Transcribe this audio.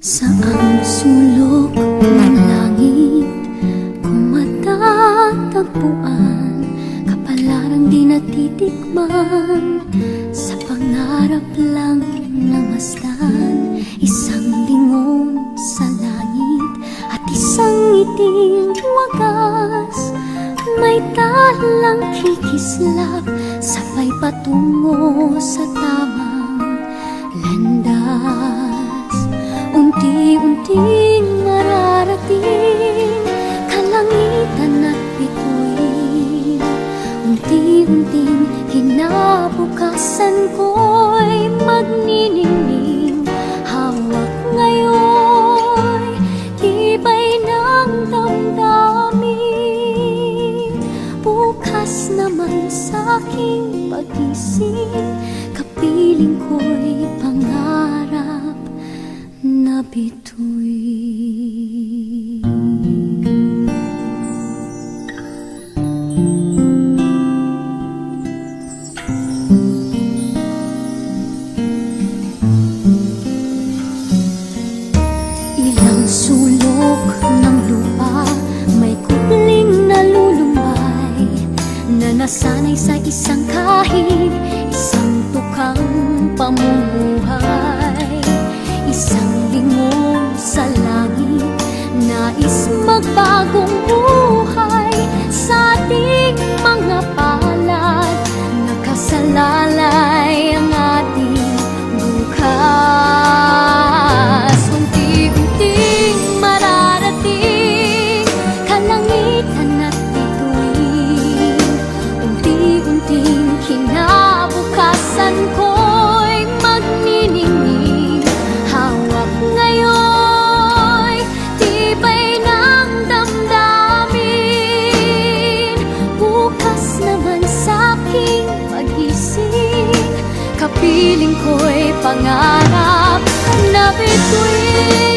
Saang sulok ng langit ko matatagpuan kapalarang di natitikman, sa pangarap lang namasdan. Isang lingon sa langit at isang ngiting wagas, may talang kikislap sabay patungo sa tamang landas. Unti-unting mararating kalangitan at bituin, unti-unting kinabukasan ko'y magniningning. Hawak ngayon, tibay ng damdamin, bukas naman sa aking pag-isip, kapiling ko'y pangarap na bituin. Ilang sulok ng lupa, may kubling nalulumbay, na nasanay sa isang kahig, isang tukang pamumuhay. Isang lingon sa langit, nais magbagong buhay sa ating mga palad. Nakasalalay ang ating bukas. Unti-unting mararating kalangitan at bituin, unti-unting kinabukasan ko'y magniningning. Hawak ngayon, tibay ng damdamin, bukas naman sa aking pag-isip, kapiling ko'y pangarap na bituin.